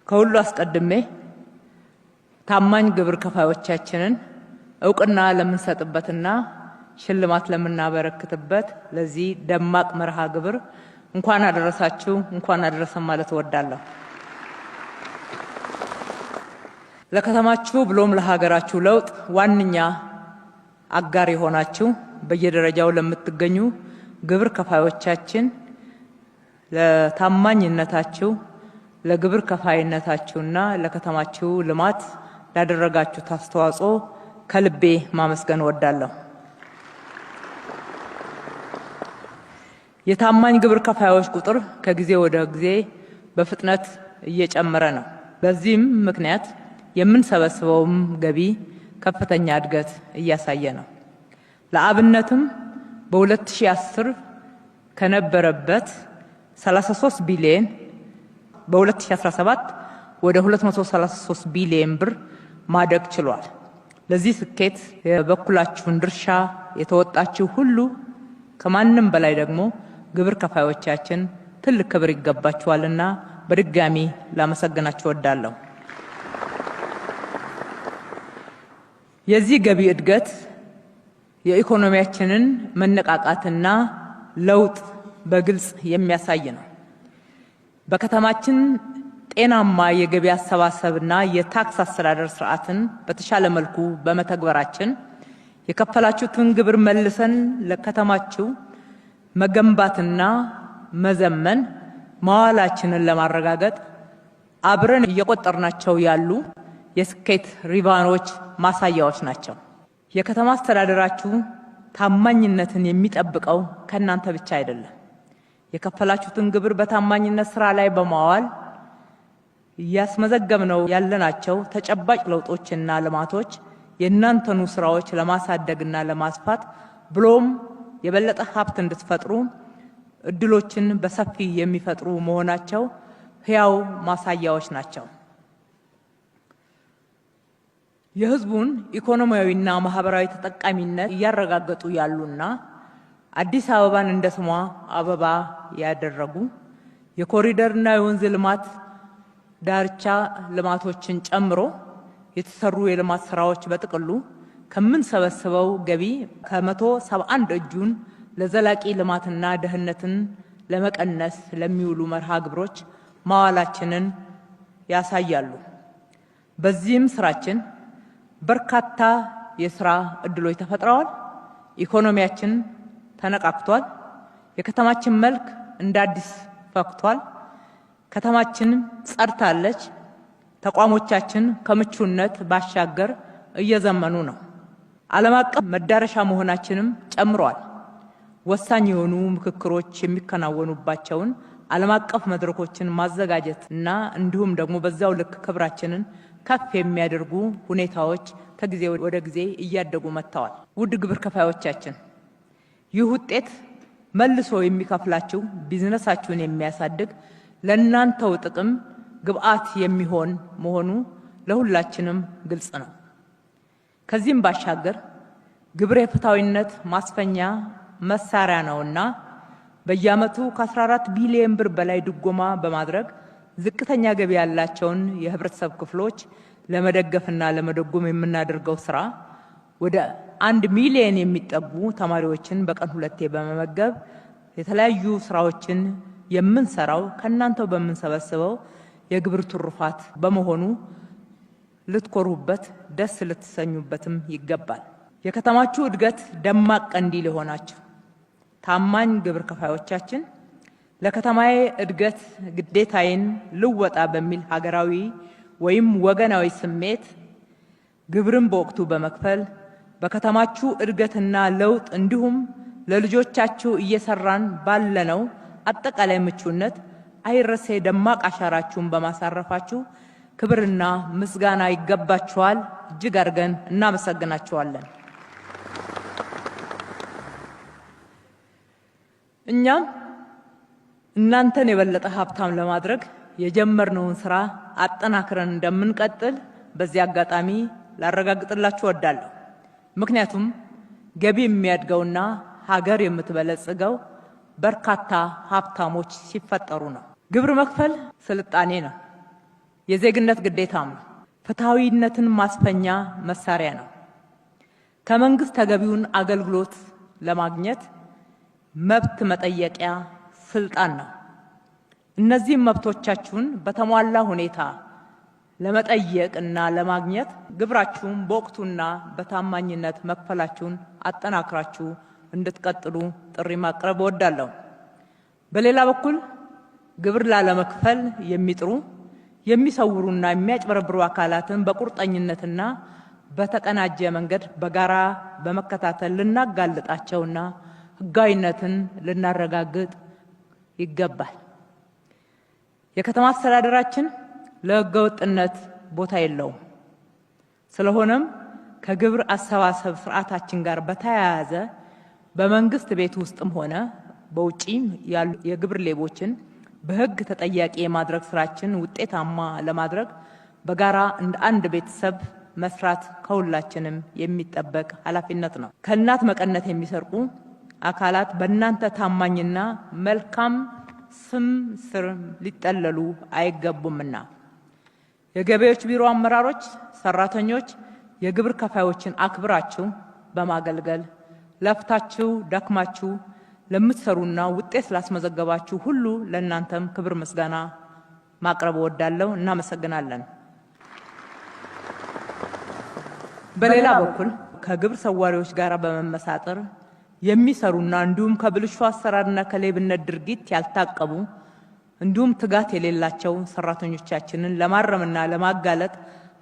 ከሁሉ አስቀድሜ ታማኝ ግብር ከፋዮቻችንን እውቅና ለምንሰጥበትና ሽልማት ለምናበረክትበት ለዚህ ደማቅ መርሃ ግብር እንኳን አደረሳችሁ እንኳን አደረሰን ማለት እወዳለሁ። ለከተማችሁ ብሎም ለሀገራችሁ ለውጥ ዋነኛ አጋር የሆናችሁ በየደረጃው ለምትገኙ ግብር ከፋዮቻችን ለታማኝነታችሁ ለግብር ከፋይነታችሁና ለከተማችሁ ልማት ላደረጋችሁት አስተዋጽኦ ከልቤ ማመስገን እወዳለሁ። የታማኝ ግብር ከፋዮች ቁጥር ከጊዜ ወደ ጊዜ በፍጥነት እየጨመረ ነው። በዚህም ምክንያት የምንሰበስበውም ገቢ ከፍተኛ እድገት እያሳየ ነው። ለአብነትም በ2010 ከነበረበት 33 ቢሊዮን በ2017 ወደ 233 ቢሊዮን ብር ማደግ ችሏል። ለዚህ ስኬት የበኩላችሁን ድርሻ የተወጣችሁ ሁሉ ከማንም በላይ ደግሞ ግብር ከፋዮቻችን ትልቅ ክብር ይገባችኋልና በድጋሚ ላመሰግናችሁ እወዳለሁ። የዚህ ገቢ እድገት የኢኮኖሚያችንን መነቃቃትና ለውጥ በግልጽ የሚያሳይ ነው። በከተማችን ጤናማ የገቢ አሰባሰብና የታክስ አስተዳደር ስርዓትን በተሻለ መልኩ በመተግበራችን የከፈላችሁትን ግብር መልሰን ለከተማችሁ መገንባትና መዘመን ማዋላችንን ለማረጋገጥ አብረን እየቆጠርናቸው ያሉ የስኬት ሪቫኖች ማሳያዎች ናቸው። የከተማ አስተዳደራችሁ ታማኝነትን የሚጠብቀው ከእናንተ ብቻ አይደለም። የከፈላችሁትን ግብር በታማኝነት ስራ ላይ በማዋል እያስመዘገብነው ያለናቸው ተጨባጭ ለውጦችና ልማቶች የእናንተኑ ስራዎች ለማሳደግና ለማስፋት ብሎም የበለጠ ሀብት እንድትፈጥሩ እድሎችን በሰፊ የሚፈጥሩ መሆናቸው ህያው ማሳያዎች ናቸው። የህዝቡን ኢኮኖሚያዊና ማህበራዊ ተጠቃሚነት እያረጋገጡ ያሉና አዲስ አበባን እንደ ስሟ አበባ ያደረጉ የኮሪደርና የወንዝ ልማት ዳርቻ ልማቶችን ጨምሮ የተሰሩ የልማት ስራዎች በጥቅሉ ከምንሰበስበው ገቢ ከ171 እጁን ለዘላቂ ልማትና ደህንነትን ለመቀነስ ለሚውሉ መርሃ ግብሮች ማዋላችንን ያሳያሉ። በዚህም ስራችን በርካታ የስራ እድሎች ተፈጥረዋል። ኢኮኖሚያችን ተነቃቅቷል። የከተማችን መልክ እንደ አዲስ ፈክቷል። ከተማችን ጸድታለች። ተቋሞቻችን ከምቹነት ባሻገር እየዘመኑ ነው። ዓለም አቀፍ መዳረሻ መሆናችንም ጨምሯል። ወሳኝ የሆኑ ምክክሮች የሚከናወኑባቸውን ዓለም አቀፍ መድረኮችን ማዘጋጀት እና እንዲሁም ደግሞ በዛው ልክ ክብራችንን ከፍ የሚያደርጉ ሁኔታዎች ከጊዜ ወደ ጊዜ እያደጉ መጥተዋል። ውድ ግብር ከፋዮቻችን ይህ ውጤት መልሶ የሚከፍላችሁ ቢዝነሳችሁን የሚያሳድግ ለእናንተው ጥቅም ግብአት የሚሆን መሆኑ ለሁላችንም ግልጽ ነው። ከዚህም ባሻገር ግብር የፍትሃዊነት ማስፈኛ መሳሪያ ነውና በየዓመቱ ከ14 ቢሊዮን ብር በላይ ድጎማ በማድረግ ዝቅተኛ ገቢ ያላቸውን የህብረተሰብ ክፍሎች ለመደገፍና ለመደጎም የምናደርገው ስራ ወደ 1 ሚሊዮን የሚጠጉ ተማሪዎችን በቀን 2 በመመገብ የተለያዩ ስራዎችን የምንሰራው ከናንተው በመንሰበስበው የግብር ትሩፋት በመሆኑ ልትኮሩበት ደስ ልትሰኙበትም ይገባል። የከተማችሁ እድገት ደማቅ ቀንዲል ሆናችሁ ታማኝ ግብር ከፋዮቻችን ለከተማዬ እድገት ግዴታዬን ልወጣ በሚል ሀገራዊ ወይም ወገናዊ ስሜት ግብርን በወቅቱ በመክፈል በከተማችሁ እድገትና ለውጥ እንዲሁም ለልጆቻችሁ እየሰራን ባለነው አጠቃላይ ምቹነት አይረሴ ደማቅ አሻራችሁን በማሳረፋችሁ ክብርና ምስጋና ይገባችኋል። እጅግ አድርገን እናመሰግናችኋለን። እኛም እናንተን የበለጠ ሀብታም ለማድረግ የጀመርነውን ስራ አጠናክረን እንደምንቀጥል በዚህ አጋጣሚ ላረጋግጥላችሁ እወዳለሁ። ምክንያቱም ገቢ የሚያድገውና ሀገር የምትበለጽገው በርካታ ሀብታሞች ሲፈጠሩ ነው። ግብር መክፈል ስልጣኔ ነው፣ የዜግነት ግዴታም ነው፣ ፍትሃዊነትን ማስፈኛ መሳሪያ ነው። ከመንግስት ተገቢውን አገልግሎት ለማግኘት መብት መጠየቂያ ስልጣን ነው። እነዚህም መብቶቻችሁን በተሟላ ሁኔታ ለመጠየቅና ለማግኘት ግብራችሁን በወቅቱና በታማኝነት መክፈላችሁን አጠናክራችሁ እንድትቀጥሉ ጥሪ ማቅረብ እወዳለሁ። በሌላ በኩል ግብር ላለመክፈል የሚጥሩ የሚሰውሩና የሚያጭበረብሩ አካላትን በቁርጠኝነትና በተቀናጀ መንገድ በጋራ በመከታተል ልናጋልጣቸውና ሕጋዊነትን ልናረጋግጥ ይገባል። የከተማ አስተዳደራችን ለሕገወጥነት ቦታ የለውም። ስለሆነም ከግብር አሰባሰብ ስርዓታችን ጋር በተያያዘ በመንግስት ቤት ውስጥም ሆነ በውጪ ያሉ የግብር ሌቦችን በሕግ ተጠያቂ የማድረግ ስራችን ውጤታማ ለማድረግ በጋራ እንደ አንድ ቤተሰብ መስራት ከሁላችንም የሚጠበቅ ኃላፊነት ነው። ከእናት መቀነት የሚሰርቁ አካላት በእናንተ ታማኝና መልካም ስም ስር ሊጠለሉ አይገቡምና የገቢዎች ቢሮ አመራሮች፣ ሰራተኞች የግብር ከፋዮችን አክብራችሁ በማገልገል ለፍታችሁ ደክማችሁ ለምትሰሩና ውጤት ስላስመዘገባችሁ ሁሉ ለእናንተም ክብር ምስጋና ማቅረብ እወዳለሁ። እናመሰግናለን። በሌላ በኩል ከግብር ሰዋሪዎች ጋር በመመሳጠር የሚሰሩና እንዲሁም ከብልሹ አሰራርና ከሌብነት ድርጊት ያልታቀቡ እንዲሁም ትጋት የሌላቸው ሰራተኞቻችንን ለማረምና ለማጋለጥ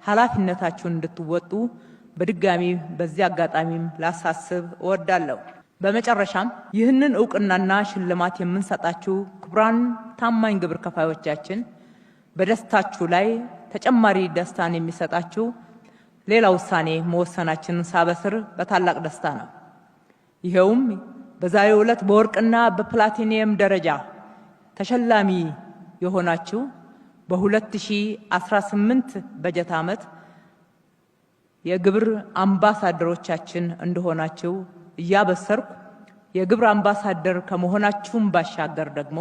ኃላፊነታችሁን እንድትወጡ በድጋሚ በዚህ አጋጣሚም ላሳስብ እወዳለሁ። በመጨረሻም ይህንን ዕውቅናና ሽልማት የምንሰጣችሁ ክቡራን ታማኝ ግብር ከፋዮቻችን በደስታችሁ ላይ ተጨማሪ ደስታን የሚሰጣችሁ ሌላ ውሳኔ መወሰናችንን ሳበስር በታላቅ ደስታ ነው። ይሄውም በዛሬው ዕለት በወርቅና በፕላቲኒየም ደረጃ ተሸላሚ የሆናችሁ በ2018 በጀት ዓመት የግብር አምባሳደሮቻችን እንደሆናችሁ እያበሰርኩ የግብር አምባሳደር ከመሆናችሁም ባሻገር ደግሞ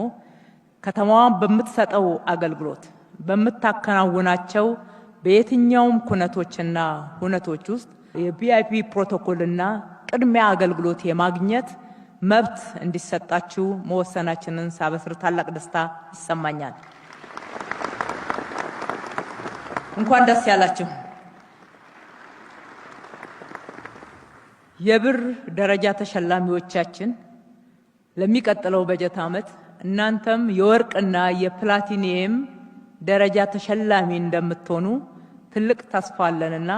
ከተማዋን በምትሰጠው አገልግሎት በምታከናውናቸው በየትኛውም ኩነቶችና ሁነቶች ውስጥ የቪአይፒ ፕሮቶኮልና ቅድሚያ አገልግሎት የማግኘት መብት እንዲሰጣችሁ መወሰናችንን ሳበስር ታላቅ ደስታ ይሰማኛል። እንኳን ደስ ያላችሁ። የብር ደረጃ ተሸላሚዎቻችን ለሚቀጥለው በጀት ዓመት እናንተም የወርቅና የፕላቲኒየም ደረጃ ተሸላሚ እንደምትሆኑ ትልቅ ተስፋ አለንና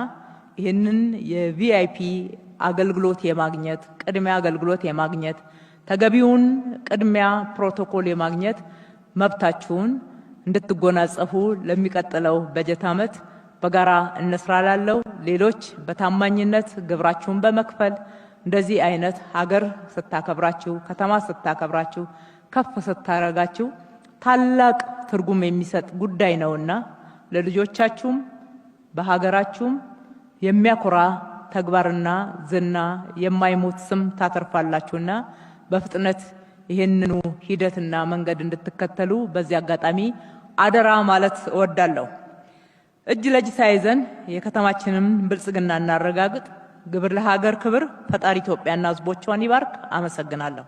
ይህንን የቪአይፒ አገልግሎት የማግኘት ቅድሚያ አገልግሎት የማግኘት ተገቢውን ቅድሚያ ፕሮቶኮል የማግኘት መብታችሁን እንድትጎናጸፉ ለሚቀጥለው በጀት ዓመት በጋራ እንስራላለው። ሌሎች በታማኝነት ግብራችሁን በመክፈል እንደዚህ አይነት ሀገር ስታከብራችሁ፣ ከተማ ስታከብራችሁ፣ ከፍ ስታረጋችሁ ታላቅ ትርጉም የሚሰጥ ጉዳይ ነውና ለልጆቻችሁም በሀገራችሁም የሚያኮራ ተግባርና ዝና የማይሞት ስም ታተርፋላችሁና በፍጥነት ይህንኑ ሂደትና መንገድ እንድትከተሉ በዚህ አጋጣሚ አደራ ማለት እወዳለሁ። እጅ ለእጅ ተያይዘን የከተማችንን ብልጽግና እናረጋግጥ። ግብር ለሀገር ክብር። ፈጣሪ ኢትዮጵያና ሕዝቦቿን ይባርክ። አመሰግናለሁ።